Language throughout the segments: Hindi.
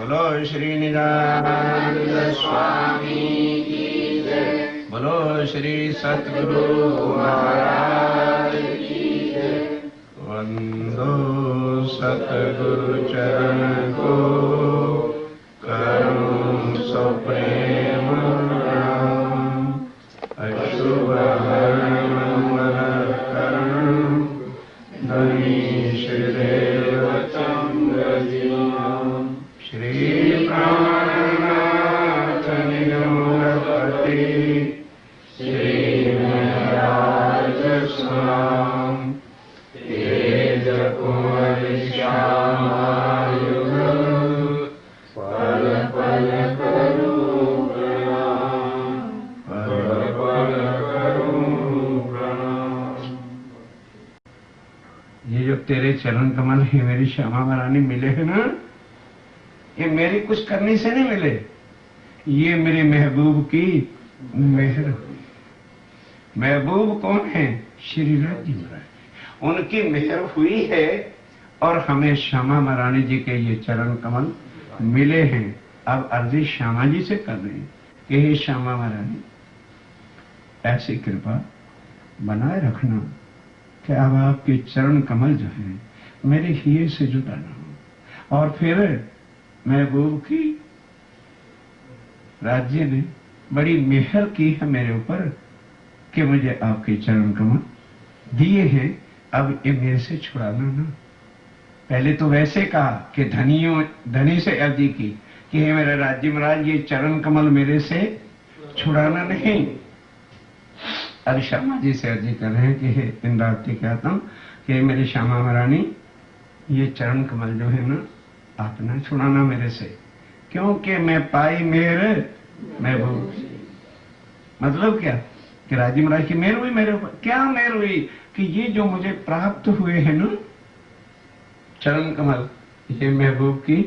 बोलो श्री निजानंद स्वामी की जय। बोलो श्री सतगुरु महाराज की जय। वंदो सतगुरु चरण को करूं सो प्रेम प्रणाम। अशुभ हरण मंगल करण धनीश देव चंद्र जीवन। श्री प्राणनाथ निगमपति श्री महाराज स्वाम तेज कुंवर श्यामायुग पल पल करूं प्रणाम। पल पल करूं प्रणाम। ये जो तेरे चरण कमल है मेरी श्यामा महारानी मिले हैं ना, ये मेरी कुछ करने से नहीं मिले, ये मेरे महबूब की मेहर। महबूब कौन है? श्री राज्य महाराज, उनकी मेहर हुई है और हमें श्यामा महारानी जी के ये चरण कमल मिले हैं। अब अर्जी श्यामा जी से कर रहे हैं कि हे श्यामा महारानी ऐसी कृपा बनाए रखना कि अब आपके चरण कमल जो है मेरे हिये से जुदा ना हो। और फिर महबूब की राज्य ने बड़ी मेहर की है मेरे ऊपर कि मुझे आपके चरण कमल दिए हैं, अब ये मेरे से छुड़ाना ना। पहले तो वैसे कहा कि धनी से अर्जी की कि हे मेरे राज्य महाराज ये चरण कमल मेरे से छुड़ाना नहीं। अब श्यामा जी से अर्जी कर रहे हैं कि हे इंद्रावती कहता हूं कि मेरी श्यामा महारानी ये चरण कमल जो है ना आप ना छुड़ाना मेरे से, क्योंकि मैं पाई मेरे महबूब। मतलब क्या कि राजी महाराज की मेहर हुई मेरे ऊपर। क्या मेहर हुई कि ये जो मुझे प्राप्त हुए हैं ना चरण कमल, ये महबूब की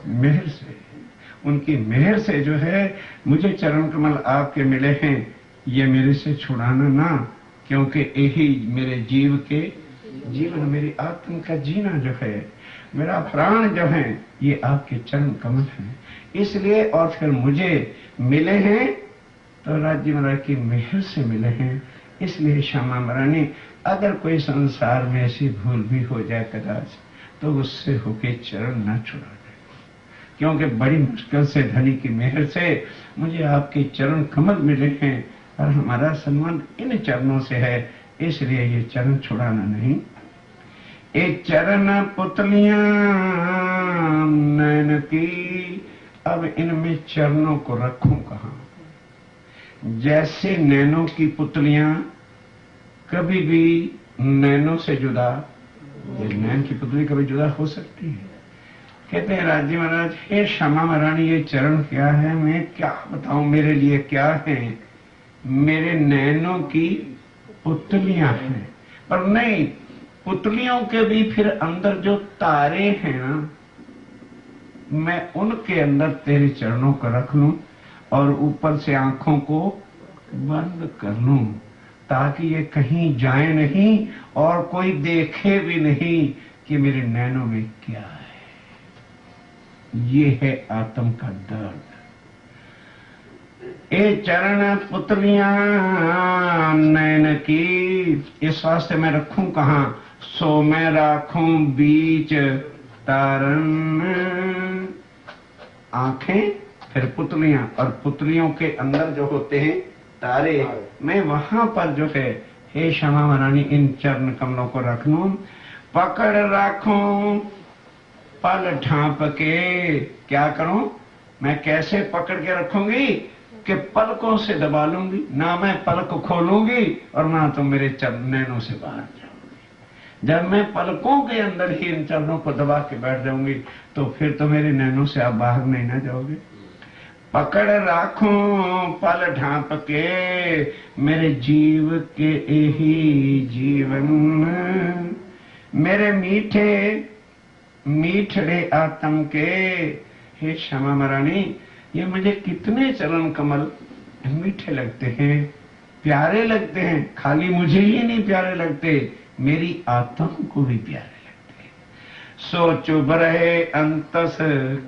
मेहर से, उनकी मेहर से जो है मुझे चरण कमल आपके मिले हैं। ये मेरे से छुड़ाना ना, क्योंकि यही मेरे जीव के जीवन, मेरी आत्म का जीना जो है, मेरा प्राण जो है ये आपके चरण कमल हैं। इसलिए और फिर मुझे मिले हैं तो राज्य महाराज की मेहर से मिले हैं। इसलिए श्यामा महारानी अगर कोई संसार में ऐसी भूल भी हो जाए कदाच तो उससे होके चरण न छुड़ा दे, क्योंकि बड़ी मुश्किल से धनी की मेहर से मुझे आपके चरण कमल मिले हैं और हमारा संबंध इन चरणों से है। इसलिए ये चरण छुड़ाना नहीं। एक चरण पुतलियां नैन की, अब इनमें चरणों को रखूं कहां? जैसे नैनों की पुतलियां कभी भी नैनों से जुदा, ये नैन की पुतली कभी जुदा हो सकती है? कहते हैं राज्य महाराज हे श्यामा महारानी ये चरण क्या है, मैं क्या बताऊं मेरे लिए क्या है? मेरे नैनों की पुतलियां हैं, पर नहीं, पुतलियों के भी फिर अंदर जो तारे हैं ना, मैं उनके अंदर तेरे चरणों को रख लूं और ऊपर से आंखों को बंद कर लूं ताकि ये कहीं जाए नहीं और कोई देखे भी नहीं कि मेरे नैनों में क्या है। ये है आत्म का दर्द। ए चरण पुतलियां नैन की, इस वास्ते मैं रखूं कहां, सो मैं राखूं बीच तारन। आंखें फिर पुतलियां, और पुतलियों के अंदर जो होते हैं तारे, मैं वहां पर जो है हे क्षमा महारानी इन चरण कमलों को रख लूं। पकड़ राखूं पल ढांप के, क्या करूं मैं, कैसे पकड़ के रखूंगी कि पलकों से दबा लूंगी, ना मैं पलक खोलूंगी और ना तो मेरे नैनों से बाहर जाऊंगी। जब मैं पलकों के अंदर ही इन चरणों को दबा के बैठ जाऊंगी तो फिर तो मेरे नैनों से आप बाहर नहीं ना जाओगे। पकड़ राखूं पल ढांप के मेरे जीव के यही जीवन, मेरे मीठे मीठड़े आत्म के। हे क्षमा महारानी, ये मुझे कितने चरण कमल मीठे लगते हैं, प्यारे लगते हैं। खाली मुझे ही नहीं प्यारे लगते, मेरी आत्मा को भी प्यारे लगते हैं। सो चुभ रहे अंतस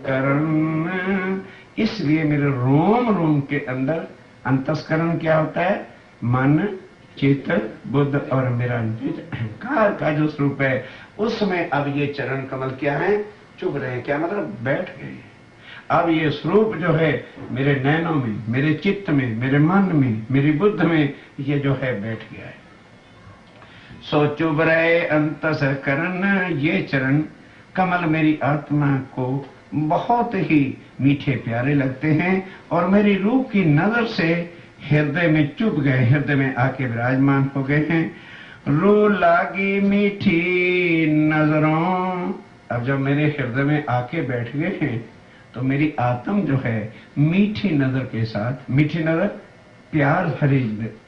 करण, इसलिए मेरे रोम रोम के अंदर, अंतस्करण क्या होता है, मन चित्त बुद्ध और मेरा अहंकार का जो स्वरूप है, उसमें अब ये चरण कमल क्या है, चुभ रहे। क्या मतलब, बैठ गए। अब ये स्वरूप जो है मेरे नैनों में, मेरे चित्त में, मेरे मन में, मेरी बुद्ध में, ये जो है बैठ गया है। सो चुभ रहे अंतस्करण, ये चरण कमल मेरी आत्मा को बहुत ही मीठे प्यारे लगते हैं और मेरी रूह की नजर से हृदय में चुभ गए, हृदय में आके विराजमान हो गए हैं। रूह लागी मीठी नजरों, अब जब मेरे हृदय में आके बैठ गए हैं तो मेरी आत्म जो है मीठी नजर के साथ, मीठी नजर प्यार भरी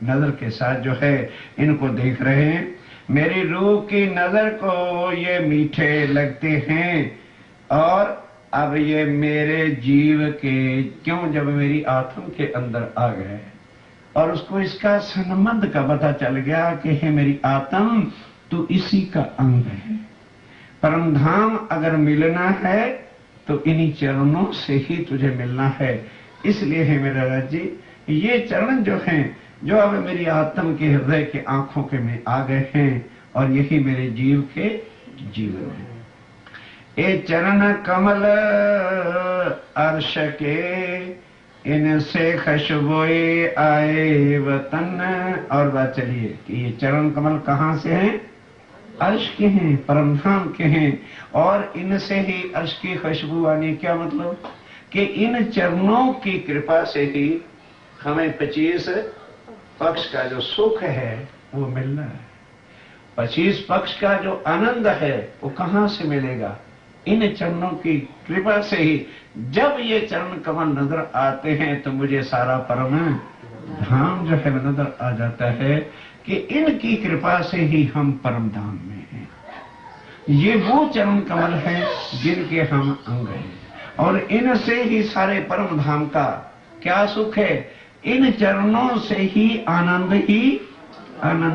नजर के साथ जो है इनको देख रहे हैं। मेरी रूह की नजर को ये मीठे लगते हैं और अब ये मेरे जीव के, क्यों, जब मेरी आत्म के अंदर आ गए और उसको इसका संबंध का पता चल गया कि है मेरी आत्म तो इसी का अंग है। परम धाम अगर मिलना है तो इन्हीं चरणों से ही तुझे मिलना है। इसलिए है मेरा राज्य, ये चरण जो हैं, जो अब मेरी आत्म के हृदय के आंखों के में आ गए हैं और यही मेरे जीव के जीवन है। ए चरण कमल अर्श के, इनसे खुशबुए आए वतन। और बात चलिए कि ये चरण कमल कहां से हैं, अर्श के हैं, परमधाम के हैं और इनसे ही अर्श की खुशबू आनी। क्या मतलब कि इन चरणों की कृपा से ही हमें 25 पक्ष का जो सुख है वो मिलना है। 25 पक्ष का जो आनंद है वो कहां से मिलेगा, इन चरणों की कृपा से ही। जब ये चरण कमल नजर आते हैं तो मुझे सारा परम धाम जो है नजर आ जाता है कि इनकी कृपा से ही हम परम धाम में हैं। ये वो चरण कमल हैं जिनके हम अंग हैं और इनसे ही सारे परम धाम का क्या सुख है। इन चरणों से ही आनंद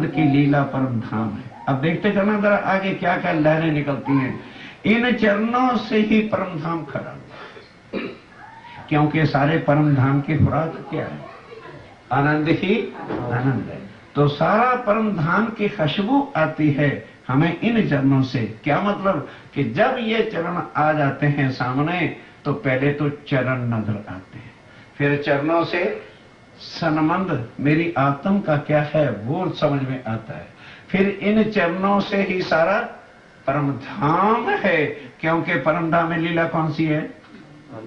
की लीला परम धाम है। अब देखते चलना जरा आगे क्या क्या लहरें निकलती हैं। इन चरणों से ही परम धाम खड़ा, क्योंकि सारे परम धाम की खुराक क्या है, आनंद ही आनंद है। तो सारा परम धाम की खुशबू आती है हमें इन चरणों से। क्या मतलब कि जब ये चरण आ जाते हैं सामने तो पहले तो चरण नजर आते हैं, फिर चरणों से संबंध मेरी आत्म का क्या है वो समझ में आता है, फिर इन चरणों से ही सारा परम धाम है। क्योंकि परम धाम में लीला कौन सी है,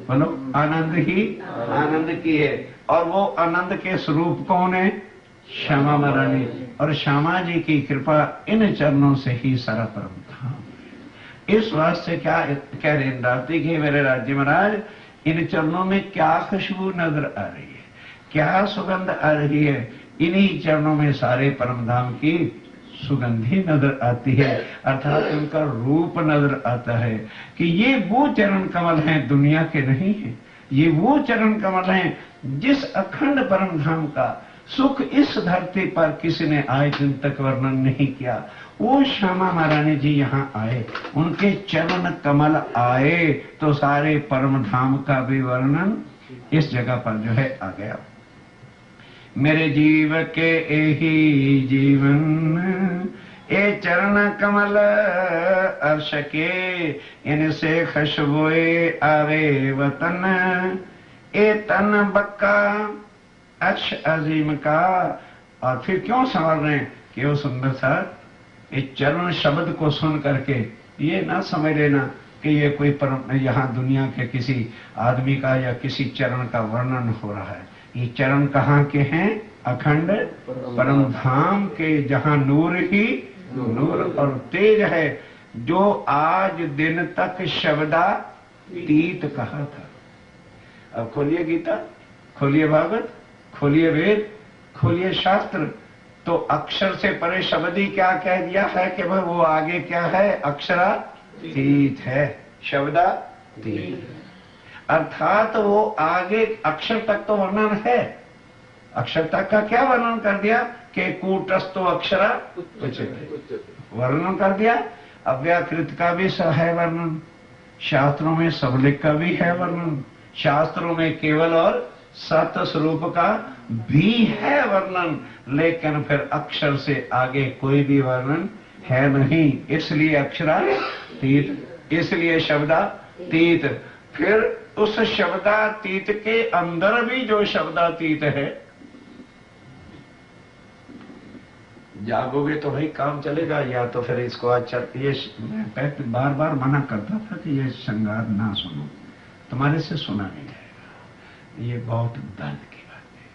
बोलो, आनंद ही आनंद की है। और वो आनंद के स्वरूप कौन है, श्यामा महारानी। और श्यामा जी की कृपा इन चरणों से ही सारा परम धाम है। इस वास्ते क्या कह रहे इंद्रावती की, मेरे राज्य महाराज इन चरणों में क्या खुशबू नजर आ रही है, क्या सुगंध आ रही है। इन्हीं चरणों में सारे परम धाम की सुगंधी नजर आती है, अर्थात उनका रूप नजर आता है कि ये वो चरण कमल हैं, दुनिया के नहीं है। ये वो चरण कमल हैं जिस अखंड परम धाम का सुख इस धरती पर किसी ने आज दिन तक वर्णन नहीं किया। वो श्यामा महारानी जी यहाँ आए, उनके चरण कमल आए तो सारे परम धाम का भी वर्णन इस जगह पर जो है आ गया। मेरे जीव के यही जीवन ए चरण कमल अर्श के, इनसे खुशबुए आवे वतन, ए तन बक्का अर्श अजीम का। और फिर क्यों संवर रहे हैं कि वो सुंदर सा इस चरण शब्द को सुन करके ये ना समझ लेना कि ये कोई यहाँ दुनिया के किसी आदमी का या किसी चरण का वर्णन हो रहा है। ये चरण कहाँ के हैं? अखंड परम धाम के, जहाँ नूर ही नूर और तेज है, जो आज दिन तक शब्दातीत कहा था। अब खोलिए गीता, खोलिए भागवत, खोलिए वेद, खोलिए शास्त्र, तो अक्षर से परे शब्द ही क्या कह दिया है कि भाई वो आगे क्या है? अक्षरातीत है, शब्दातीत। अर्थात वो आगे अक्षर तक तो वर्णन है, अक्षर तक का क्या वर्णन कर दिया कि कूटस्थो अक्षरा उच्यते, वर्णन कर दिया। अव्याकृत का भी है वर्णन, शास्त्रों में सबलिक का भी है वर्णन, शास्त्रों में केवल और सत स्वरूप का भी है वर्णन, लेकिन फिर अक्षर से आगे कोई भी वर्णन है नहीं। इसलिए अक्षरातीत, इसलिए शब्दातीत। फिर उस शब्दातीत के अंदर भी जो शब्दातीत है, जागोगे तो भाई काम चलेगा, या तो फिर इसको अच्छा। ये मैं बार बार मना करता था कि ये श्रृंगार ना सुनो, तुम्हारे से सुना नहीं जाएगा। ये बहुत दर्द की बात है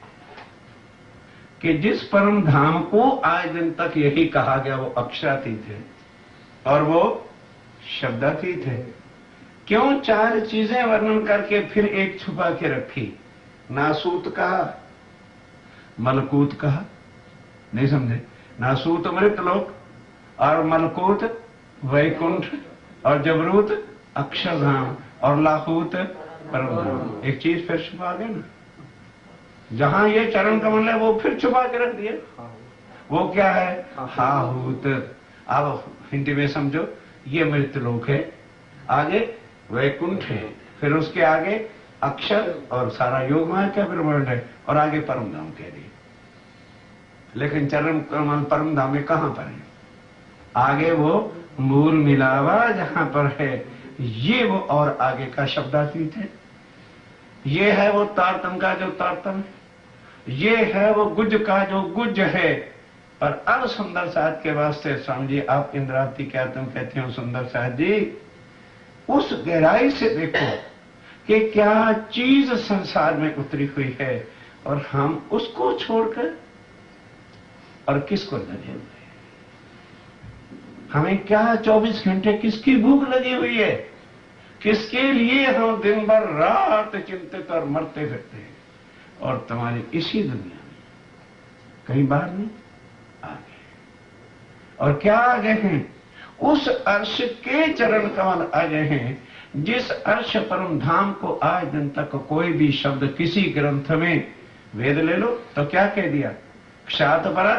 कि जिस परम धाम को आज दिन तक यही कहा गया वो अक्षरातीत है और वो शब्दातीत है। क्यों चार चीजें वर्णन करके फिर एक छुपा के रखी? नासूत कहा, मलकूत कहा, नहीं समझे? नासूत मृतलोक और मलकूत वैकुंठ और जबरूत अक्षरधाम और लाहूत परमधाम। एक चीज फिर छुपा गए ना, जहां ये चरण कमल है वो फिर छुपा के रख दिए। वो क्या है? हाहूत। अब हिंदी में समझो, ये मृतलोक है, आगे वैकुंठ है, फिर उसके आगे अक्षर और सारा योग माया का ब्रह्मांड है, और आगे परमधाम कह दिए। लेकिन चरण कमल परम धाम में कहां पर है? आगे वो मूल मिलावा जहां पर है, ये वो और आगे का शब्दातीत है। ये है वो तारतम का जो तारतम है, ये है वो गुज का जो गुज है। पर अब सुंदर साहब के वास्ते स्वामी जी, आप इंद्रावती क्या तुम कहते हो सुंदर साहब जी, उस गहराई से देखो कि क्या चीज संसार में उतरी हुई है और हम उसको छोड़कर और किसको लगे हुए? हमें क्या 24 घंटे किसकी भूख लगी हुई है? किसके लिए हम दिन भर रात चिंतित और मरते फिरते हैं? और तुम्हारी इसी दुनिया में कई बार नहीं आ गए। और क्या आ गए हैं? उस अर्श के चरण कमल आ गए हैं, जिस अर्श परम धाम को आज दिन तक कोई भी शब्द किसी ग्रंथ में, वेद ले लो तो क्या कह दिया? क्षात परा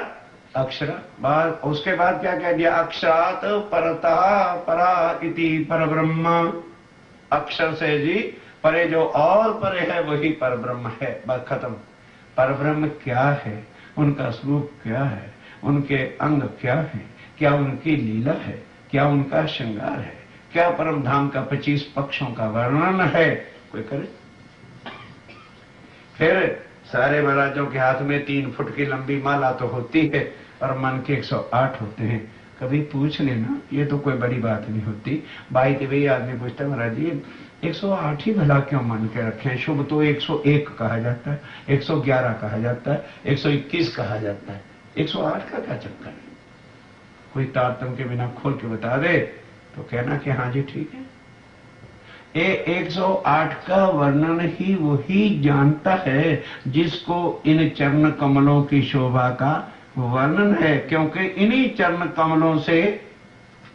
अक्षरा, बाद उसके बाद क्या कह दिया? अक्षरात परतः परा इति परब्रह्म। अक्षर से जी परे जो और परे है वही परब्रह्म है, बस खत्म। परब्रह्म क्या है, उनका स्वरूप क्या है, उनके अंग क्या है, क्या उनकी लीला है, क्या उनका श्रृंगार है, क्या परम धाम का 25 पक्षों का वर्णन है, कोई करे? फिर सारे महाराजों के हाथ में 3 फुट की लंबी माला तो होती है और मन के 108 होते हैं। कभी पूछ लेना, ये तो कोई बड़ी बात नहीं होती। भाई के भाई आदमी पूछता है, महाराज जी 108 ही भला क्यों मन के रखे? शुभ तो 101 कहा जाता है, 111 कहा जाता है, 121 कहा जाता है, 108 का क्या चक्कर है? कोई तारतम के बिना खोल के बता दे तो कहना कि हाँ जी ठीक है। 108 का वर्णन ही वही जानता है जिसको इन चरण कमलों की शोभा का वर्णन है, क्योंकि इन्हीं चरण कमलों से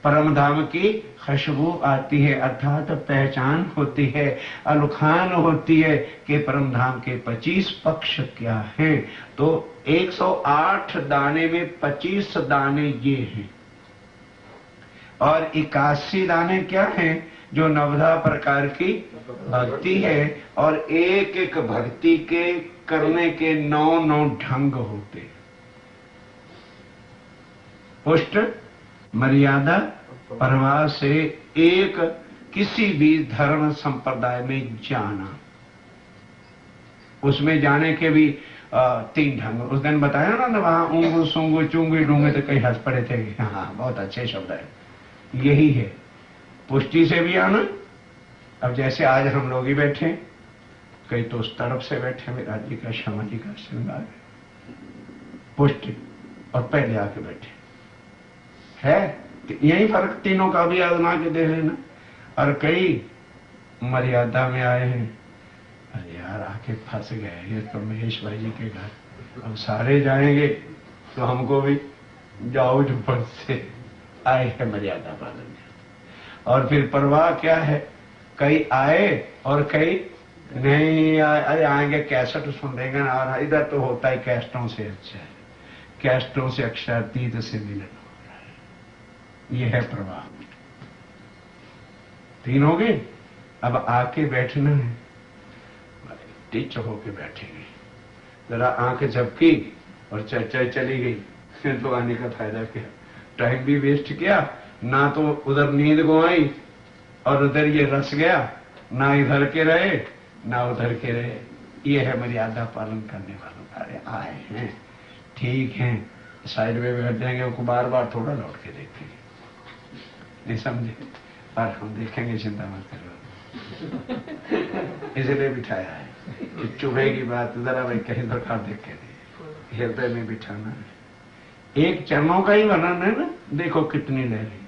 परम धाम की खुशबू आती है, अर्थात पहचान होती है, अलुखान होती है कि परम धाम के 25 पक्ष क्या हैं। तो 108 दाने में 25 दाने ये हैं और 81 दाने क्या हैं, जो 90 प्रकार की भक्ति है। और एक एक भक्ति के करने के 9 ढंग होते हैं। पुष्ट, मर्यादा, प्रवाह से एक किसी भी धर्म संप्रदाय में जाना, उसमें जाने के भी 3 ढंग उस दिन बताया ना वहां ऊंगू सूंगू चूंगी डूंगे तो कई हंस पड़े थे। हाँ, बहुत अच्छे शब्द है। यही है पुष्टि से भी आना। अब जैसे आज हम लोग ही बैठे, कई तो उस तरफ से बैठे, मेरा जी का श्यामा जी का श्रृंगार पुष्टि, और पहले आके बैठे है। यही फर्क तीनों का भी आजमा के देख लेना। और कई मर्यादा में आए हैं, अरे यार आके फंस गए, ये तो महेश भाई जी के घर, अब सारे जाएंगे तो हमको भी जाओ जो फट से आए हैं मर्यादा पालन। और फिर परवाह क्या है, कई आए और कई नहीं आए। अरे आएंगे कैसेट सुन लेंगे ना, और इधर तो होता है कैस्टों से अच्छा है, कैस्टों से अक्षरातीत से मिलन हो रहा है। यह है प्रवाह। 3 हो गए। अब आके बैठना है, टीच होके बैठेंगे। जरा आंख झपकी और चर्चा चली गई तो आने का फायदा क्या, टाइम भी वेस्ट किया ना, तो उधर नींद गवाई और उधर ये रस गया, ना इधर के रहे ना उधर के रहे। ये है मर्यादा पालन करने वालों का। अरे आए हैं, ठीक है, साइड में बैठ जाएंगे, उनको बार बार थोड़ा लौट के देखेंगे, नहीं समझे, और हम देखेंगे, चिंता मत करो, इसलिए बिठाया है कि चुभेगी बात, जरा भाई कहीं दरकार देख के दे, हृदय में बिठाना है। एक चरणों का ही वर्णन है ना, देखो कितनी लहरें।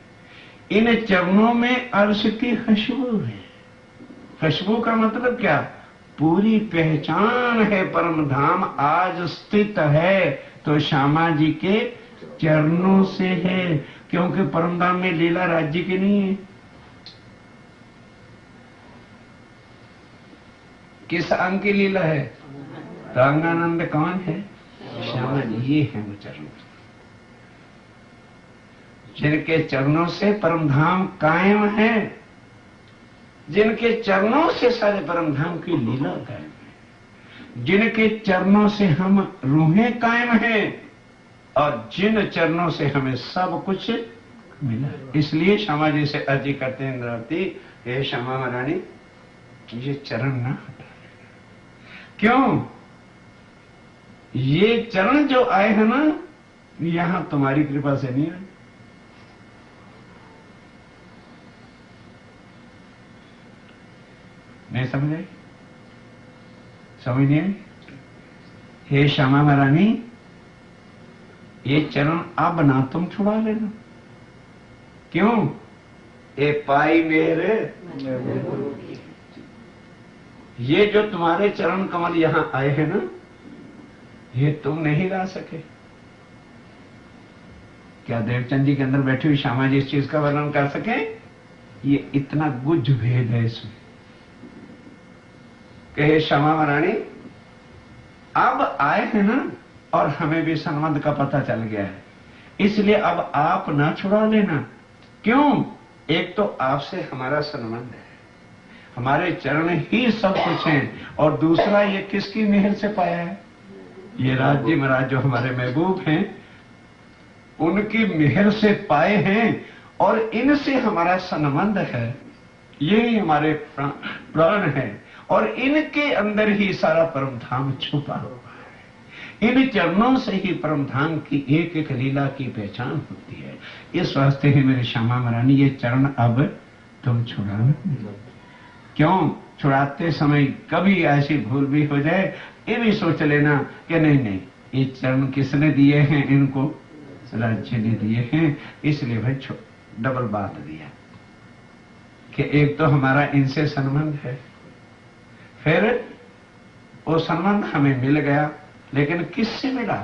इन चरणों में अर्श की खुशबू है। खुशबू का मतलब क्या, पूरी पहचान है। परम धाम आज स्थित है तो श्यामा जी के चरणों से है, क्योंकि परम धाम में लीला राज्य की नहीं है। किस अंग की लीला है, रंगानंद कौन है, श्यामा जी। ये है वो चरण, जिनके चरणों से परम धाम कायम है, जिनके चरणों से सारे परम धाम की लीला कायम है, जिनके चरणों से हम रूहें कायम हैं, और जिन चरणों से हमें सब कुछ मिला। इसलिए श्यामा जी से अर्जी करते हैं इंद्रावती, हे श्यामा महारानी ये चरण ना हटा। क्यों, ये चरण जो आए हैं ना, यहां तुम्हारी कृपा से नहीं आए। नहीं समझे, समझ नहीं आई। हे श्यामा महारानी ये चरण अब ना तुम छुड़ा लेना। क्यों, ए पाई मेरे, ये जो तुम्हारे चरण कमल यहां आए हैं ना, ये तुम नहीं ला सके। क्या देवचंद जी के अंदर बैठी हुई श्यामा जी इस चीज का वर्णन कर सके? ये इतना गुज भेद है इसमें। कहे श्यामा महारानी अब आए हैं ना, और हमें भी संबंध का पता चल गया है, इसलिए अब आप ना छुड़ा लेना। क्यों, एक तो आपसे हमारा संबंध है, हमारे चरण ही सब कुछ हैं, और दूसरा ये किसकी मेहर से पाया है, ये राज्य महाराज जो हमारे महबूब हैं उनकी मेहर से पाए हैं, और इनसे हमारा संबंध है, यही हमारे प्राण है, और इनके अंदर ही सारा परम धाम छुपा हुआ है। इन चरणों से ही परम धाम की एक एक लीला की पहचान होती है। इस वास्ते ही मेरे श्यामा महारानी ये चरण अब तुम छुड़ाना। क्यों, छुड़ाते समय कभी ऐसी भूल भी हो जाए, ये भी सोच लेना कि नहीं नहीं ये चरण किसने दिए हैं, इनको राज्य ने दिए हैं, इसलिए भाई डबल बात दिया कि एक तो हमारा इनसे संबंध है, फिर वो संबंध हमें मिल गया, लेकिन किससे मिला,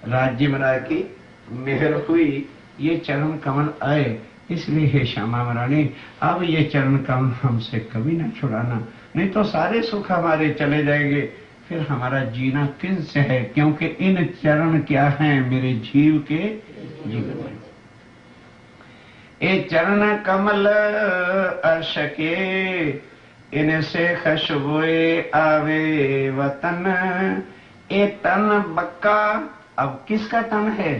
राज्य महाराज की मेहर हुई, ये चरण कमल आए, इसलिए हे श्यामा महारानी, अब ये चरण कमल हमसे कभी ना छुड़ाना, नहीं तो सारे सुख हमारे चले जाएंगे, फिर हमारा जीना किनसे है, क्योंकि इन चरण क्या हैं मेरे जीव के जीवन में। ये चरण कमल अर्श के, इनसे खुशबुए आवे वतन। ये तन बक्का, अब किसका तन है?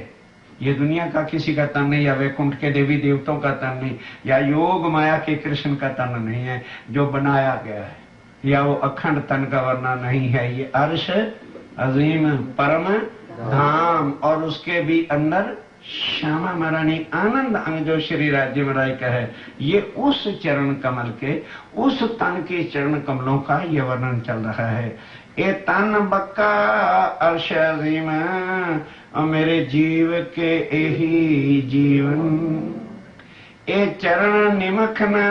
ये दुनिया का किसी का तन नहीं, या वैकुंठ के देवी देवताओं का तन नहीं, या योग माया के कृष्ण का तन नहीं है जो बनाया गया है, या वो अखंड तन का वर्णन नहीं है। ये अर्श अजीम परम धाम, और उसके भी अंदर श्यामा महारानी आनंद अंग जो श्री राज्य महाराज का है, ये उस चरण कमल के, उस तन के चरण कमलों का ये वर्णन चल रहा है। ए तन बक्का अर्श अजीम, और मेरे जीव के यही जीवन। ए चरण निमखना,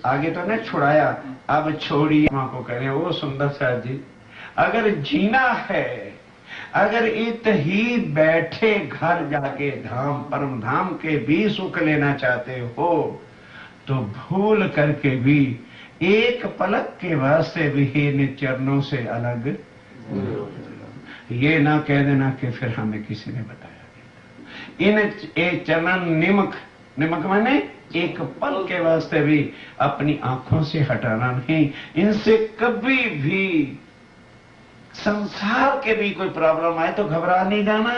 आगे तो ने छुड़ाया, अब छोड़िए मां को कह रहे हैं, वो सुंदर सा जी, अगर जीना है, अगर इत ही बैठे घर जाके धाम परम धाम के भी सुख लेना चाहते हो, तो भूल करके भी एक पलक के वास्ते भी इन चरणों से अलग ये ना कह देना कि फिर हमें किसी ने बताया। इन चरण निमक, निमक माने एक पल के वास्ते भी अपनी आंखों से हटाना नहीं, इनसे कभी भी संसार के भी कोई प्रॉब्लम आए तो घबरा नहीं जाना।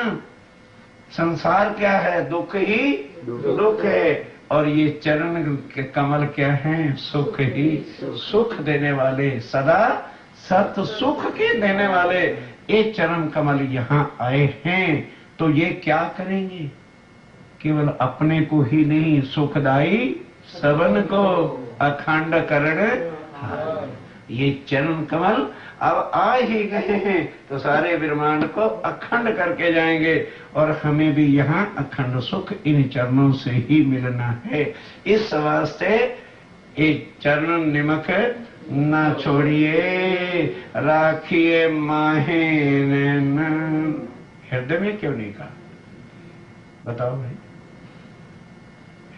संसार क्या है? दुख ही दुख है, और ये चरण के कमल क्या हैं? सुख ही सुख देने वाले, सदा सत सुख के देने वाले ये चरण कमल यहाँ आए हैं, तो ये क्या करेंगे? केवल अपने को ही नहीं, सुखदाई सबन को अखंड करण। ये चरण कमल अब आ ही गए हैं तो सारे ब्रह्मांड को अखंड करके जाएंगे, और हमें भी यहाँ अखंड सुख इन चरणों से ही मिलना है। इस वास्ते एक चरण निमक ना छोड़िए, राखिए माहे नैन। हृदय में क्यों नहीं कहा? बताओ भाई,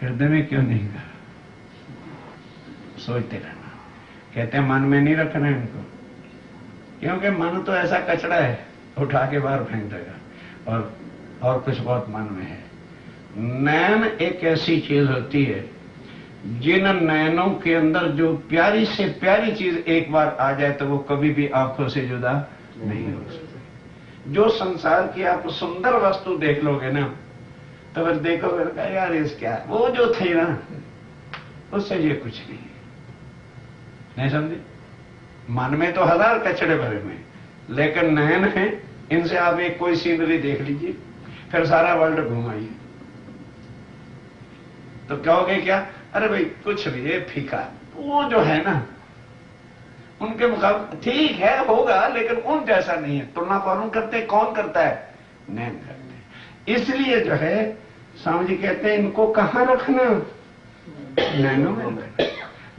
हृदय में क्यों नहीं कहा? सोचते रहना। कहते हैं मन में नहीं रखना है इनको, क्योंकि मन तो ऐसा कचड़ा है, उठा के बाहर फेंक देगा, और कुछ बहुत मन में है। नैन एक ऐसी चीज होती है, जिन नैनों के अंदर जो प्यारी से प्यारी चीज एक बार आ जाए तो वो कभी भी आंखों से जुदा नहीं हो सकती। जो संसार की आप सुंदर वस्तु देख लोगे ना, तो फिर देखोगे यार इस क्या, वो जो थी ना उससे ये कुछ नहीं समझे। मन में तो हजार कचड़े भरे में, लेकिन नयन है, इनसे आप एक कोई सीनरी देख लीजिए, फिर सारा वर्ल्ड घुमाइए, तो कहोगे क्या? अरे भाई कुछ भी, ये फीका, वो जो है ना उनके मुकाबले ठीक है, होगा, लेकिन उन जैसा नहीं है। तुलना कौन करते? कौन करता है? नैन करते। इसलिए जो है स्वामी जी कहते हैं इनको कहाँ रखना? नैनों में।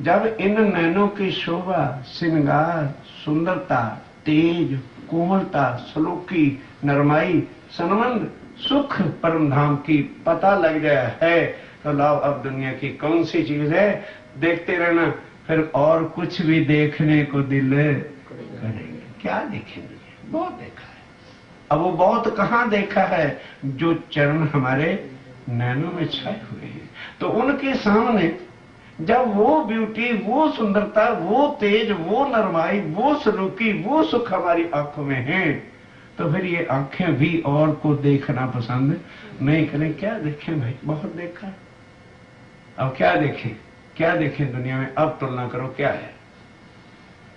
जब इन नैनों की शोभा, श्रृंगार, सुंदरता, तेज, कोमलता, सलूकी, नरमाई, सनमंद, सुख परम धाम की पता लग गया है, तो लाओ अब दुनिया की कौन सी चीज है? देखते रहना, फिर और कुछ भी देखने को दिल करेंगे। क्या देखेंगे? बहुत देखा है। अब वो बहुत कहाँ देखा है? जो चरण हमारे नैनों में छाए हुए हैं, तो उनके सामने जब वो ब्यूटी, वो सुंदरता, वो तेज, वो नरमाई, वो सलूकी, वो सुख हमारी आंखों में है, तो फिर ये आंखें भी और को देखना पसंद नहीं करें। क्या देखें भाई? बहुत देखा है। अब क्या देखें? क्या देखें दुनिया में? अब तुलना करो क्या है?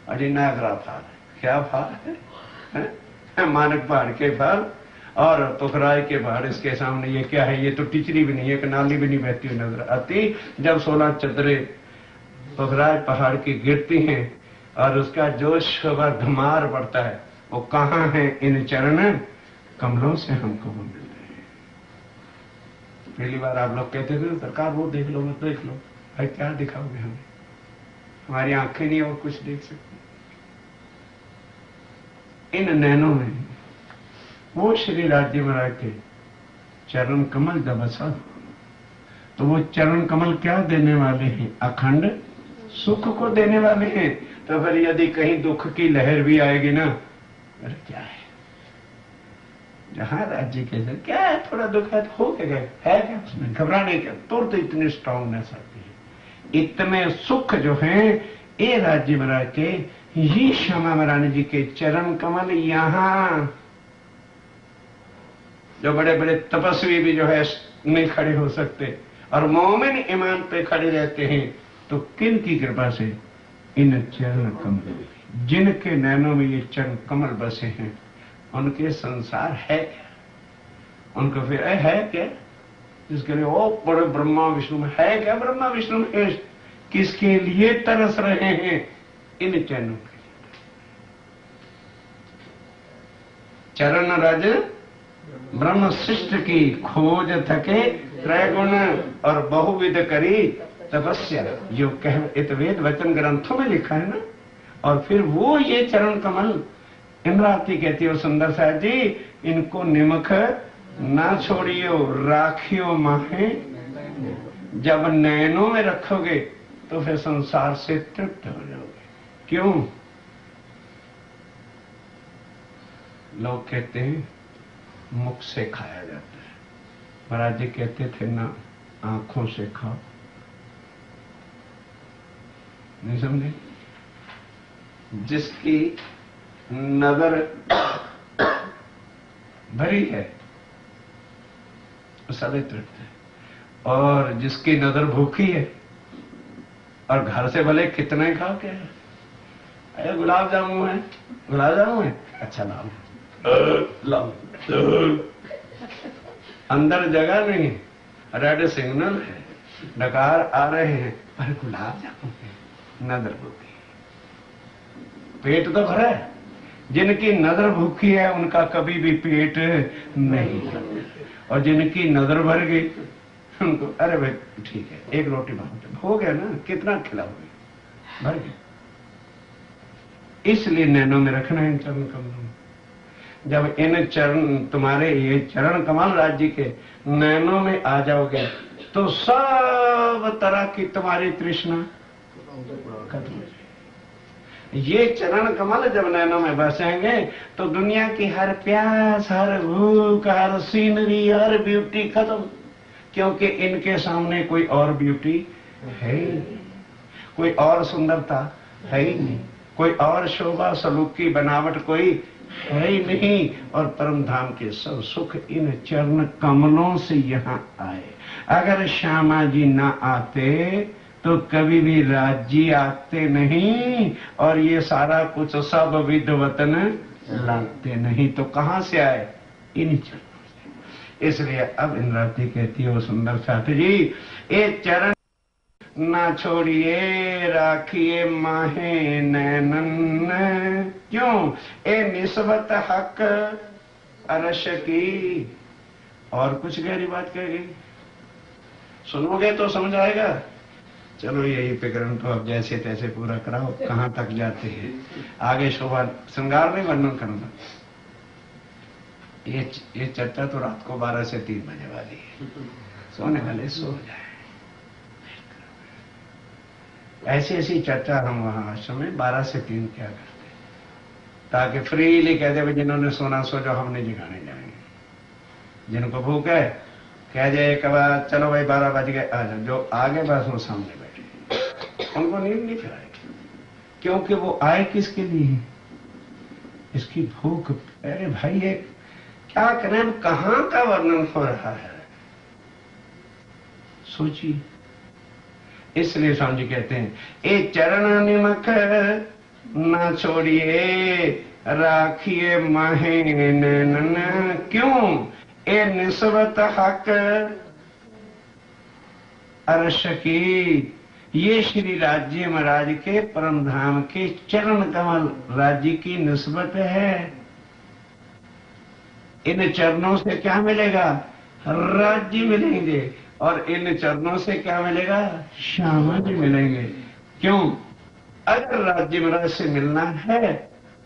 अरे नागरा फाल, क्या फाल है? मानक पहाड़ के फाल और पोखराज के पहाड़, इसके सामने ये क्या है? ये तो टिचरी भी नहीं है, एक नाली भी नहीं बहती हुई नजर आती। जब 16 चदरे पोखराज पहाड़ की गिरती हैं और उसका जोश धमार बढ़ता है, वो कहाँ है? इन चरण कमलों से हमको वो मिलते हैं। पहली बार आप लोग कहते थे सरकार वो देख लो, मत देख लो। भाई क्या दिखाओगे हमें? हमारी आंखें नहीं और कुछ देख सकती। इन नैनों में वो श्री राज्य महाराज के चरण कमल जब असा, तो वो चरण कमल क्या देने वाले हैं? अखंड सुख को देने वाले हैं। तो फिर यदि कहीं दुख की लहर भी आएगी ना, अरे क्या है, जहां राज्य के अंदर क्या है, थोड़ा दुख है तो हो के गए, है क्या उसमें, घबराने का तुरंत इतनी स्ट्रांगनेस आती है। इतने सुख जो है ये राज्य महाराज के, ये श्यामा महारानी जी के चरण कमल, यहां जो बड़े बड़े तपस्वी भी जो है नहीं खड़े हो सकते और मोमिन ईमान पे खड़े रहते हैं, तो किन की कृपा से? इन चरण कमल, जिनके नैनों में ये चरण कमल बसे हैं, उनके संसार है क्या? उनको फिर है क्या जिसके लिए ओ बड़े ब्रह्मा विष्णु में है क्या? ब्रह्मा विष्णु में किसके लिए तरस रहे हैं? इन चरणों के लिए। चरण रज ब्रह्म शिष्ट की खोज थके, त्रैगुण और बहुविध करी तपस्या, जो कह इत वेद वचन ग्रंथों में लिखा है ना। और फिर वो ये चरण कमल, इमराती कहती हो सुंदर साहब जी, इनको निमख ना छोड़ियो, राखियो माहे, जब नैनों में रखोगे तो फिर संसार से तृप्त हो जाओगे। क्यों? लोग कहते हैं मुख से खाया जाता है, महाराज जी कहते थे ना आंखों से खाओ। नहीं समझे? जिसकी नजर भरी है सदैव तृप्त है, और जिसकी नजर भूखी है और घर से भले कितने खाओ, क्या है, अरे गुलाब जामुन है, गुलाब जामुन है, अच्छा लाओ, अंदर जगह नहीं है, रेड सिग्नल है, डकार आ रहे हैं, अरे गुलाब जामुन है, नजर भूखी, पेट तो भरा है। जिनकी नजर भूखी है उनका कभी भी पेट नहीं भरता, और जिनकी नजर भर गई उनको अरे भाई ठीक है एक रोटी बहुत हो गया ना, कितना खिलाओगे, भर गया। इसलिए नैनों में रखना है इन चरण कमलों में। जब इन चरण, तुम्हारे ये चरण कमल राज्य के नैनों में आ जाओगे तो सब तरह की तुम्हारी तृष्णा खत्म हो जाएगी। ये चरण कमल जब नैनों में बसेंगे तो दुनिया की हर प्यास, हर भूख, हर सीनरी, हर ब्यूटी खत्म, क्योंकि इनके सामने कोई और ब्यूटी है ही नहीं, कोई और सुंदरता है ही नहीं, कोई और शोभा सलूक की बनावट कोई है ही नहीं। और परम धाम के सब सुख इन चरण कमलों से यहाँ आए। अगर श्यामा जी ना आते तो कभी भी राज्य आते नहीं, और ये सारा कुछ सब विद्वतन लाते नहीं, तो कहां से आए? इन चरणों से। इसलिए अब इंद्रावती कहती हो सुंदर साथी जी, ये चरण ना छोड़िए, राखिए माहे नैनन, क्यों? ए निस्बत हक अरश की। और कुछ गहरी बात कह गई, सुनोगे तो समझ आएगा। चलो यही प्रकरण तो अब जैसे तैसे पूरा कराओ, कहां तक जाते हैं आगे शोभा श्रृंगार में वर्णन करूंगा। ये चर्चा तो रात को 12 से 3 बजे वाली है, सोने वाले सो जाए। ऐसी ऐसी चर्चा हम वहां आश्रम में 12 से 3 क्या करते हैं, ताकि फ्रीली कह दे जिन्होंने सोना सो जाओ, हमने जगाने जाएंगे। जिनको भूख है कह जाए एक बार चलो भाई 12 बज गए आ जाओ, जो आगे बस वो सामने बैठे, उनको नींद नहीं फिराएगी, क्योंकि वो आए किसके लिए? इसकी भूख। अरे भाई ये क्या करें, कहां का वर्णन हो रहा है, सोचिए। इसलिए स्वामी जी कहते हैं ए चरण निमख ना छोड़िए, राखिए माहे नैनन, क्यों? ए निस्बत हक अरश की। ये श्री राज्य महाराज के परम धाम के चरण कमल राज्य की निस्बत है। इन चरणों से क्या मिलेगा? राज्य मिलेंगे, और इन चरणों से क्या मिलेगा? श्यामा जी मिलेंगे। क्यों? अगर राज्य महाराज से मिलना है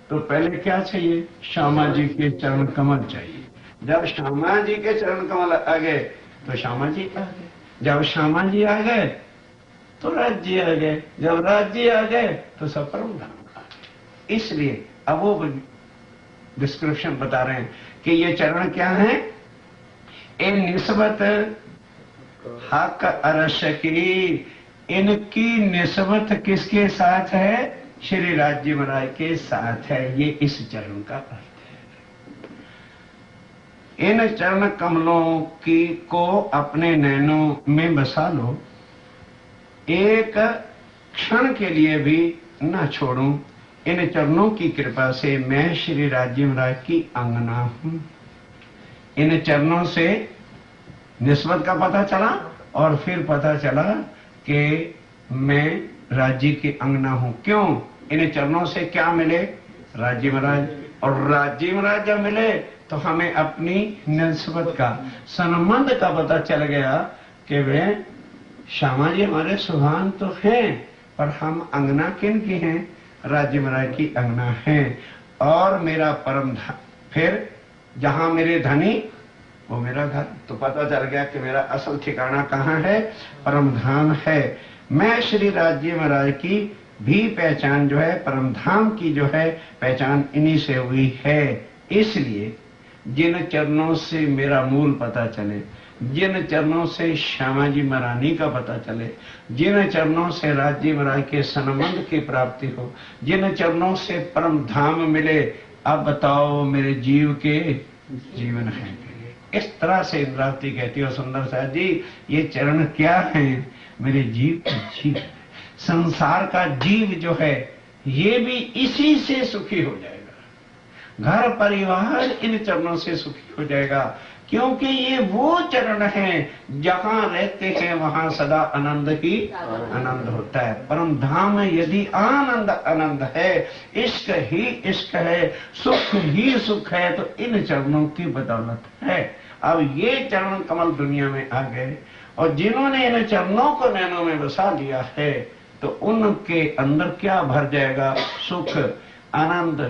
तो पहले क्या चाहिए? श्यामा जी के चरण कमल चाहिए। जब श्यामा जी के चरण कमल आ गए तो श्यामा जी आ गए। जब श्यामा जी आ गए तो राज्य आ गए, जब राज्य आ गए तो सब परम धाम आ गए। इसलिए अब वो डिस्क्रिप्शन बता रहे हैं कि ये चरण क्या है, इन निस्बत हक अरश की, इनकी निस्बत किसके साथ है, श्री राज्य महाराज के साथ है। ये इस चरण का अर्थ है। इन चरण कमलों की को अपने नैनों में बसा लो, एक क्षण के लिए भी न छोड़ूं। इन चरणों की कृपा से मैं श्री राज्य महाराज की अंगना हूं। इन चरणों से निस्बत का पता चला और फिर पता चला कि मैं राज्य की अंगना हूं। क्यों? इन चरणों से क्या मिले, राज्य महाराज, और राज्य महाराज जब मिले तो हमें अपनी निस्बत का, संबंध का पता चल गया कि वे श्यामा जी हमारे सुहान तो हैं, पर हम अंगना किन की हैं, राज्य महाराज की अंगना है। और मेरा परम धाम, फिर जहां मेरे धनी वो मेरा घर, तो पता चल गया कि मेरा असल ठिकाना कहाँ है, परम धाम है। मैं श्री राज्य महाराज की भी पहचान जो है, परम धाम की जो है पहचान इन्हीं से हुई है। इसलिए जिन चरणों से मेरा मूल पता चले, जिन चरणों से श्यामा जी महारानी का पता चले, जिन चरणों से राज्य महाराज के संबंध की प्राप्ति हो, जिन चरणों से परम धाम मिले, अब बताओ मेरे जीव के जीवन है। इस तरह से इंद्रावती कहती हो, सुंदर साहब जी ये चरण क्या है, मेरे जीव का जीव, संसार का जीव जो है ये भी इसी से सुखी हो जाएगा, घर परिवार इन चरणों से सुखी हो जाएगा, क्योंकि ये वो चरण हैं जहां रहते हैं वहां सदा आनंद ही आनंद होता है। परम धाम में यदि आनंद आनंद है, इश्क ही इश्क है, सुख ही सुख है, तो इन चरणों की बदौलत है। अब ये चरण कमल दुनिया में आ गए और जिन्होंने इन चरणों को नैनों में बसा लिया है तो उनके अंदर क्या भर जाएगा, सुख, आनंद,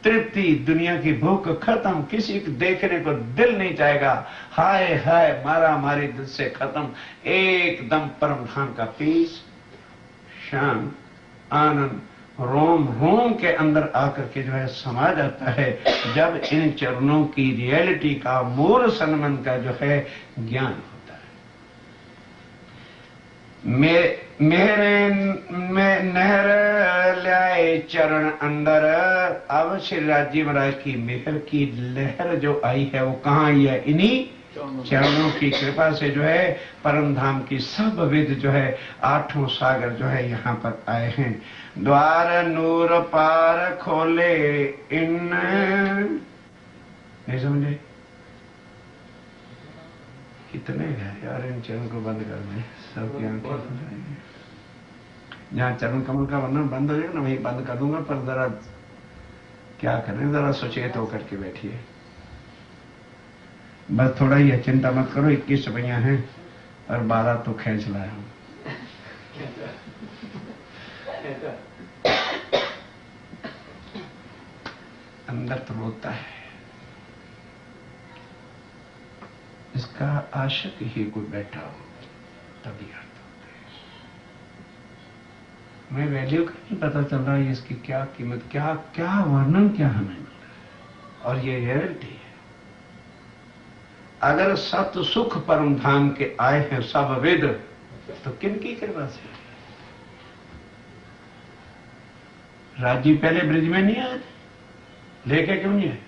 तृप्ति, दुनिया की भूख खत्म, किसी को देखने को दिल नहीं चाहेगा, हाय हाय मारा मारी दिल से खत्म, एकदम परम धाम का पीस, शांत, आनंद रोम रोम के अंदर आकर के जो है समा जाता है, जब इन चरणों की रियलिटी का, मूल संबंध का जो है ज्ञान होता है। मेरे में नहर लाए चरण अंदर, अब श्री राज्य महाराज की मेहर की लहर जो आई है वो कहाँ आई है, इन्हीं चरणों की कृपा से जो है परम धाम की सब विद जो है आठों सागर जो है यहाँ पर आए हैं। द्वार नूर पार खोले इन, नहीं समझे, कितने हैं यार, इन चरण को बंद कर दें सबकी आंखें हो जाएंगी। जहाँ चरण कमल का वर्णन बंद हो जाएगा ना वही बंद कर दूंगा, पर जरा क्या करें, जरा सचेत होकर के बैठिए, बस थोड़ा ही है, चिंता मत करो। 21 रुपया है और 12 तो खींच लाया हूं। अंदर तो रोता है, इसका आशिक ही कोई बैठा हो तभी अर्थ होते हैं। मैं वैल्यू का नहीं पता चल रहा है इसकी क्या कीमत, क्या क्या वर्णन क्या हमें मिल रहा है, और ये रियलिटी है। अगर सत्य सुख परम धाम के आए हैं सब वेद, तो किन की कृपा से? राजी पहले ब्रिज में नहीं आए थे, लेके क्यों नहीं आए?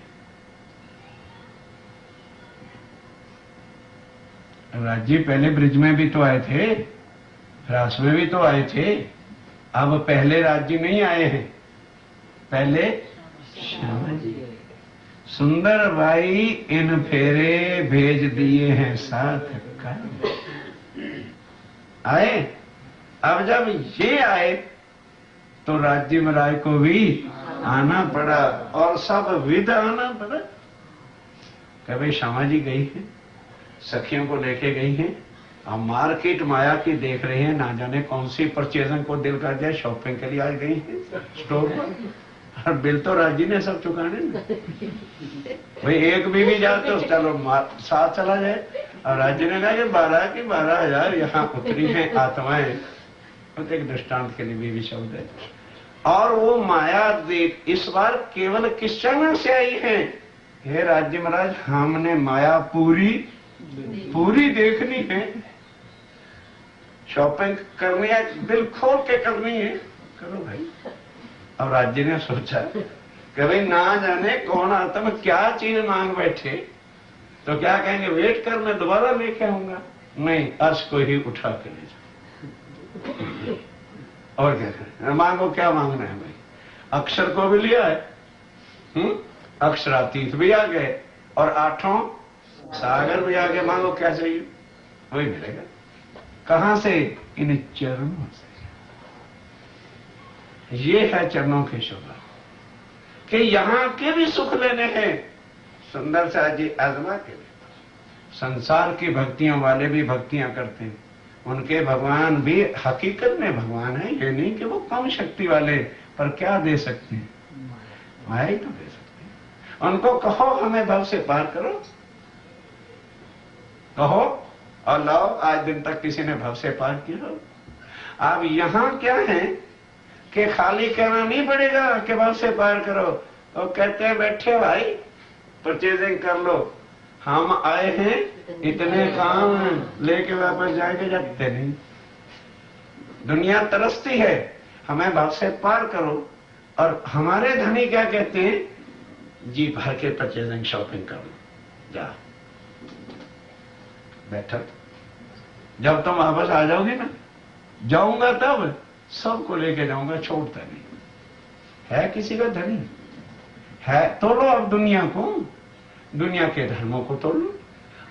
राजी पहले ब्रिज में भी तो आए थे, रास में भी तो आए थे। अब पहले राज्य नहीं आए हैं, पहले श्यामा जी। सुंदर भाई इन फेरे भेज दिए हैं साथ कर आए। अब जब ये आए तो राज्य महाराज को भी आना पड़ा और सब विध आना पड़ा। कभी श्यामा जी गई है, सखियों को लेके गई हैं, अब मार्केट माया की देख रहे हैं, ना जाने कौन सी परचेजिंग को दिल कर जाए, शॉपिंग के लिए आज गई है स्टोर पर, और बिल तो राजी ने सब चुकाने। भाई एक बीवी जाए तो चलो साथ चला जाए, और राज्य ने कहा कि 12 की 12,000 यहाँ उतरी हैं आत्माएं। तो एक दृष्टांत के लिए भी शब्द है। और वो माया देख इस बार केवल किस चरण से आई है? हे राज्य महाराज, हमने माया पूरी देखनी है। शॉपिंग करनी है, दिल खोल के करनी है, करो भाई। और राज्य ने सोचा कि भाई ना जाने कौन आत्मा क्या चीज मांग बैठे, तो क्या कहेंगे वेट कर मैं दोबारा लेके आऊंगा। नहीं, अर्श को ही उठा के ले जाओ। और क्या करें, मांगो क्या मांगना है भाई। अक्षर को भी लिया है, अक्षरातीत भी आ गए और 8 सागर भी आ गए। मांगो क्या चाहिए, वही मिलेगा। कहां से? इन चरणों से। ये है चरणों की शोभा कि यहां के भी सुख लेने हैं। सुंदर सा जी आजमा के भी संसार की भक्तियों वाले भी भक्तियां करते हैं, उनके भगवान भी हकीकत में भगवान है। ये नहीं कि वो कम शक्ति वाले, पर क्या दे सकते हैं? माया ही तो दे सकते हैं। उनको कहो हमें भव से पार करो, कहो और लाओ। आज दिन तक किसी ने भव से पार किया हो? अब यहां क्या है कि खाली कहना नहीं पड़ेगा कि भव से पार करो। तो कहते हैं बैठे भाई परचेजिंग कर लो, हम आए हैं इतने काम लेके वापस जाएंगे, जाते नहीं। दुनिया तरसती है हमें भव से पार करो, और हमारे धनी क्या कहते हैं? जी भर के परचेजिंग शॉपिंग कर लो, जा बैठक। जब तुम वापस आ जाओगे ना, जाऊंगा तब सबको लेके जाऊंगा, छोड़ता नहीं। है किसी का धनी है? तोलो अब दुनिया को, दुनिया के धर्मों को तोलो,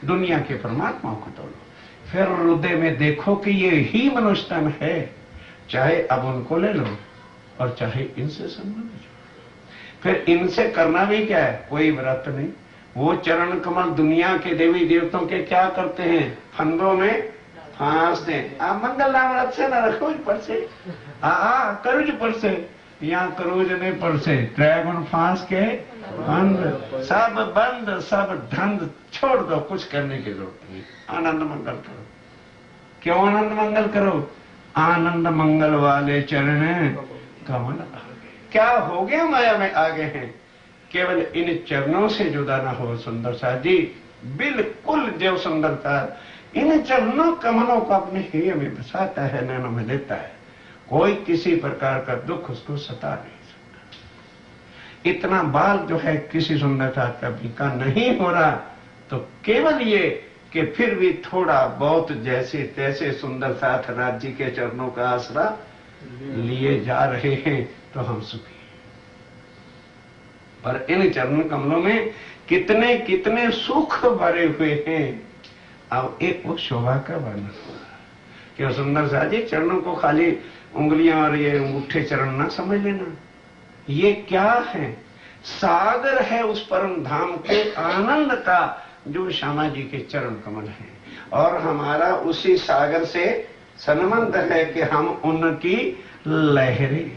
दुनिया के परमात्माओं को तोलो। फिर हृदय में देखो कि ये ही मनुष्य तन है। चाहे अब उनको ले लो और चाहे इनसे संबंध जो। फिर इनसे करना भी क्या है? कोई व्रत नहीं। वो चरण कमल दुनिया के देवी देवताओं के क्या करते हैं? फंदों में फांस दें। आप मंगल नाम व्रत से न रखो पर से, करूज पर से, यहाँ करूज नहीं पर से, ड्रैगन फांस के बंद, सब बंद, सब धंध छोड़ दो, कुछ करने की जरूरत नहीं। आनंद मंगल करो। क्यों आनंद मंगल करो? आनंद मंगल वाले चरण कमल। क्या हो गया? माया में आ गए हैं। केवल इन चरणों से जुदा ना हो। सुंदर सा जी बिल्कुल जो सुंदरता इन चरणों कमलों को अपने हृदय में बसाता है, नैनों में लेता है। कोई किसी प्रकार का दुख उसको सता नहीं सकता। इतना बाल जो है किसी सुंदरता कभी का नहीं हो रहा, तो केवल ये कि फिर भी थोड़ा बहुत जैसे तैसे सुंदर साथ राज्य के चरणों का आसरा लिए जा रहे हैं, तो हम सुखी। पर इन चरण कमलों में कितने कितने सुख भरे हुए हैं। अब एक वो शोभा का वर्णन हुआ कि सुंदर सा जी चरणों को खाली उंगलियां और ये अंगूठे चरण ना समझ लेना। ये क्या है? सागर है उस परम धाम के आनंद का, जो श्यामा जी के चरण कमल हैं। और हमारा उसी सागर से संबंध है कि हम उनकी लहरें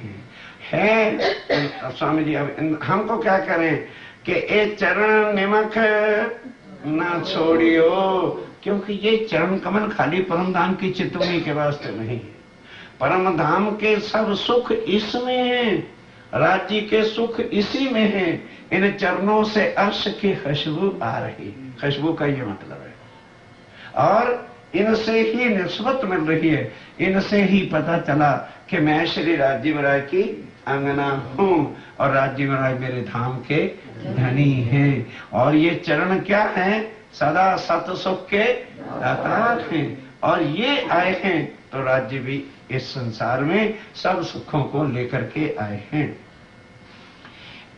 हैं। स्वामी जी अब हमको क्या करें कि ए चरण निमक ना छोड़ियो, क्योंकि ये चरण कमल खाली परम धाम की चितवनी के वास्ते नहीं है। परम धाम के सब सुख इसमें है, राज्य के सुख इसी में है। इन चरणों से अर्श की खुशबू आ रही, खुशबू का ये मतलब है। और इनसे ही निस्बत मिल रही है। इनसे ही पता चला कि मैं श्री राज्य महाराज की अंगना हूं और राज्य महाराज मेरे धाम के धनी हैं। और ये चरण क्या हैं? सदा सत सुख के दातार हैं। और ये आए हैं तो राज्य भी इस संसार में सब सुखों को लेकर के आए हैं।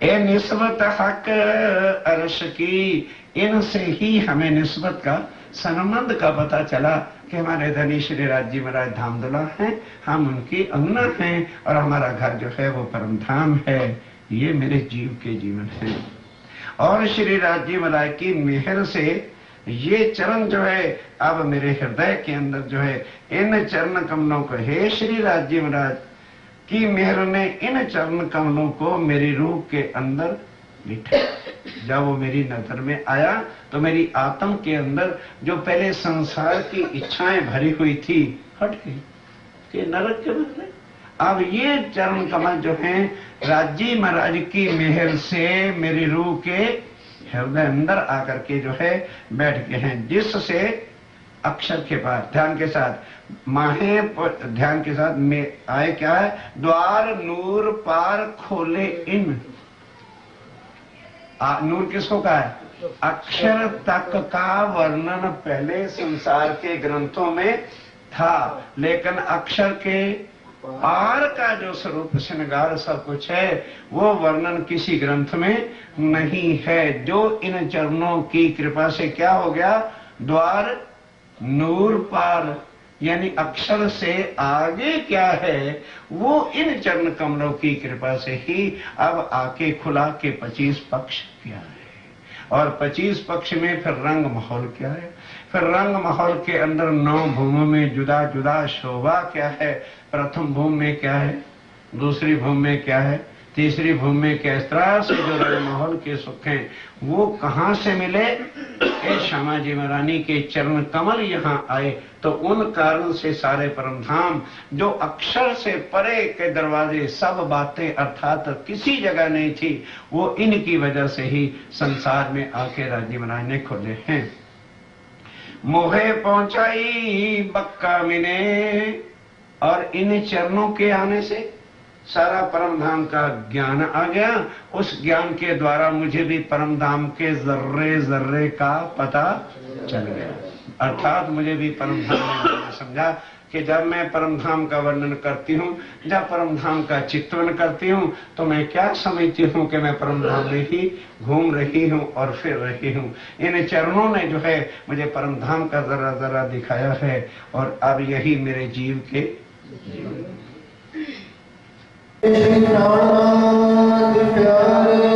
ए निस्बत हक अर्श की, इनसे ही हमें निस्बत का संबंध का पता चला कि हमारे धनी श्री राज्य महाराज धामदुला हैं, हम उनकी अंगना हैं और हमारा घर जो है वो परम धाम है। ये मेरे जीव के जीवन है। और श्री राज्य महाराज की मेहर से ये चरण जो है अब मेरे हृदय के अंदर जो है, इन चरण कमलों को, हे श्री राज्य महाराज की मेहर ने इन चरण कमलों को मेरी रूह के अंदर विठल। जब वो मेरी नजर में आया तो मेरी आत्म के अंदर जो पहले संसार की इच्छाएं भरी हुई थी हट गई कि नरक के बदले अब ये चरण कमल जो हैं राज्य महाराज की मेहर से मेरी रूह के हृदय अंदर आकर के जो है बैठ गए हैं, जिससे अक्षर के पास ध्यान के साथ माहे ध्यान के साथ में आए क्या है, द्वार नूर पार खोले इन। नूर किसको कहा है? अक्षर तक का वर्णन पहले संसार के ग्रंथों में था, लेकिन अक्षर के पार का जो स्वरूप श्रृंगार सब कुछ है वो वर्णन किसी ग्रंथ में नहीं है। जो इन चरणों की कृपा से क्या हो गया, द्वार नूर पार, यानी अक्षर से आगे क्या है वो इन चरण कमलों की कृपा से ही अब आके खुला के 25 पक्ष क्या है, और 25 पक्ष में फिर रंग माहौल क्या है, फिर रंग माहौल के अंदर 9 भूमों में जुदा जुदा शोभा क्या है, प्रथम भूमि में क्या है, दूसरी भूमि में क्या है, तीसरी भूमि में क्या, इस तरह से जो रंग माहौल के सुख हैं वो कहां से मिले, श्यामा जी महारानी के चरण कमल यहाँ आए तो उन कारण से सारे परम धाम जो अक्षर से परे के दरवाजे सब बातें अर्थात किसी जगह नहीं थी वो इनकी वजह से ही संसार में आके राज्य महाराज ने खोले हैं। मोहे पहुंचाई बक्का मिने, और इन चरणों के आने से सारा परम धाम का ज्ञान आ गया, उस ज्ञान के द्वारा मुझे भी परम धाम के जर्रे जर्रे का पता चल गया, अर्थात मुझे भी परम धाम में समझा कि जब मैं परम धाम का वर्णन करती हूँ, जब परम धाम का चित्रण करती हूँ तो मैं क्या समझती हूँ कि मैं परम धाम में ही घूम रही हूँ और फिर रही हूँ। इन चरणों ने जो है मुझे परम धाम का जरा जरा दिखाया है और अब यही मेरे जीव के नाथ प्यारे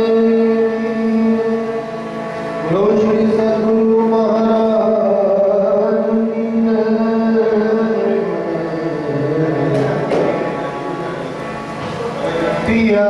बोलो श्री सद्गुरु महाराज पिया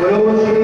बोलो श्री